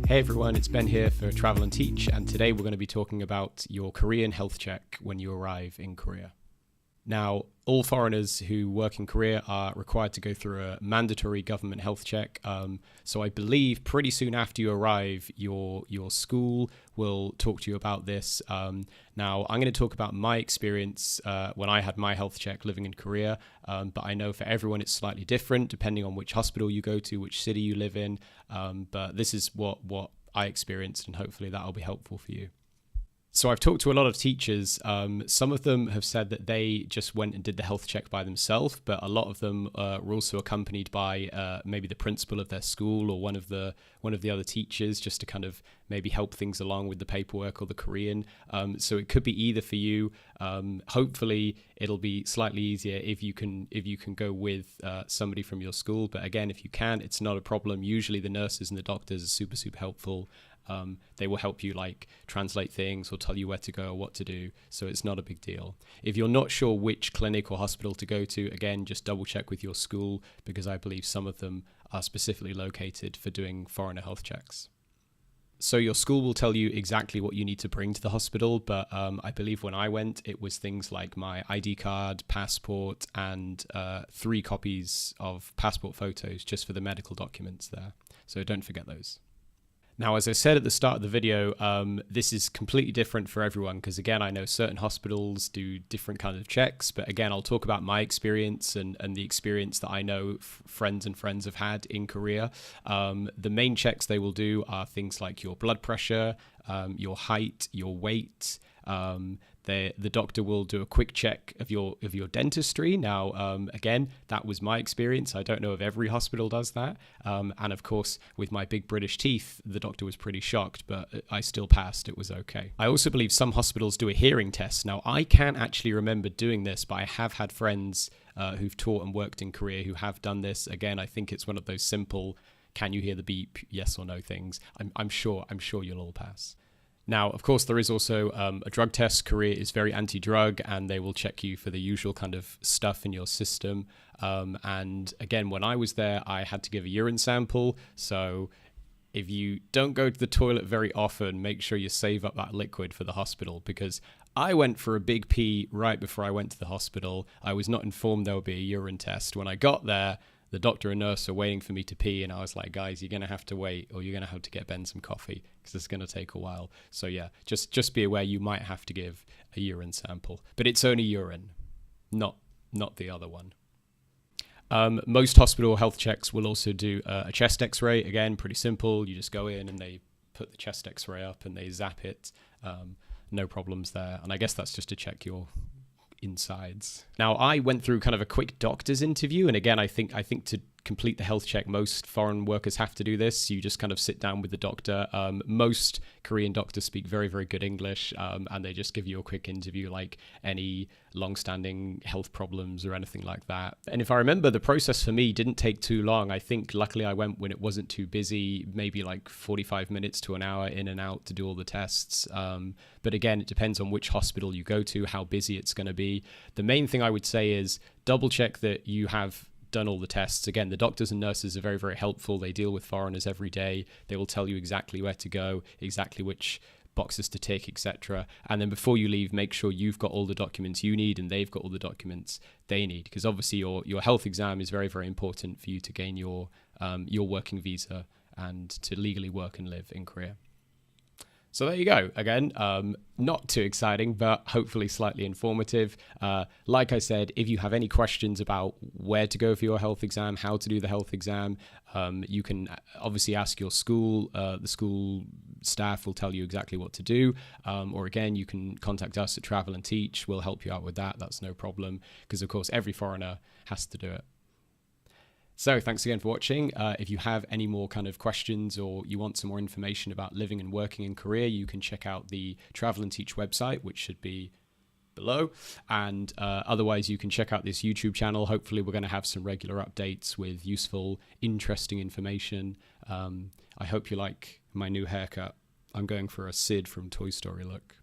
Hey everyone, it's Ben here for Travel and Teach, and today we're going to be talking about your Korean health check when you arrive in Korea. Now, all foreigners who work in Korea are required to go through a mandatory government health check. So I believe pretty soon after you arrive, your school will talk to you about this. Now, I'm going to talk about my experience when I had my health check living in Korea. But I know for everyone it's slightly different depending on which hospital you go to, which city you live in. But this is what I experienced, and hopefully that'll be helpful for you. So I've talked to a lot of teachers. Some of them have said that they just went and did the health check by themselves, but a lot of them were also accompanied by maybe the principal of their school or one of the other teachers, just to kind of maybe help things along with the paperwork or the Korean. So it could be either for you. Hopefully it'll be slightly easier if you can go with somebody from your school. But again, if you can't, it's not a problem. Usually the nurses and the doctors are super helpful. They will help you like translate things or tell you where to go or what to do. So it's not a big deal. If you're not sure which clinic or hospital to go to, again, just double check with your school, because I believe some of them are specifically located for doing foreigner health checks. So your school will tell you exactly what you need to bring to the hospital, but I believe when I went, it was things like my ID card, passport, and 3 copies of passport photos just for the medical documents there. So don't forget those. Now, as I said at the start of the video, this is completely different for everyone, because again, I know certain hospitals do different kinds of checks, but again, I'll talk about my experience and the experience that I know friends have had in Korea. The main checks they will do are things like your blood pressure, your height, your weight. The doctor will do a quick check of your dentistry. Now, again, that was my experience. I don't know if every hospital does that. And of course, with my big British teeth, the doctor was pretty shocked, but I still passed. It was okay. I also believe some hospitals do a hearing test. Now, I can't actually remember doing this, but I have had friends who've taught and worked in Korea who have done this. Again, I think it's one of those simple, can you hear the beep, yes or no things. I'm sure you'll all pass. Now, of course, there is also a drug test. Korea is very anti-drug, and they will check you for the usual kind of stuff in your system. And again, when I was there, I had to give a urine sample. So if you don't go to the toilet very often, make sure you save up that liquid for the hospital, because I went for a big pee right before I went to the hospital. I was not informed there would be a urine test. When I got there, the doctor and nurse are waiting for me to pee, and I was like, guys, you're going to have to wait, or you're going to have to get Ben some coffee, because it's going to take a while. So yeah, just be aware you might have to give a urine sample, but it's only urine, not the other one. Most hospital health checks will also do a chest x-ray. Again, pretty simple. You just go in and they put the chest x-ray up and they zap it. No problems there. And I guess that's just to check your insides. Now, I went through kind of a quick doctor's interview, and again, I think to complete the health check, most foreign workers have to do this. You just kind of sit down with the doctor. Most Korean doctors speak very good English, and they just give you a quick interview, like any long-standing health problems or anything like that. And if I remember, the process for me didn't take too long. I think luckily I went when it wasn't too busy, maybe like 45 minutes to an hour in and out to do all the tests. But again, it depends on which hospital you go to, how busy it's going to be. The main thing I would say is double check that you have done all the tests. Again, the doctors and nurses are very helpful. They deal with foreigners every day. They will tell you exactly where to go, exactly which boxes to tick, etc. And then before you leave, make sure you've got all the documents you need and they've got all the documents they need, because obviously your health exam is very important for you to gain your working visa and to legally work and live in Korea. So there you go. Again, not too exciting, but hopefully slightly informative. Like I said, if you have any questions about where to go for your health exam, how to do the health exam, you can obviously ask your school. The school staff will tell you exactly what to do. Or again, you can contact us at Travel and Teach. We'll help you out with that. That's no problem, because of course, every foreigner has to do it. So thanks again for watching. If you have any more kind of questions or you want some more information about living and working in Korea, you can check out the Travel and Teach website, which should be below. And otherwise, you can check out this YouTube channel. Hopefully, we're going to have some regular updates with useful, interesting information. I hope you like my new haircut. I'm going for a Sid from Toy Story look.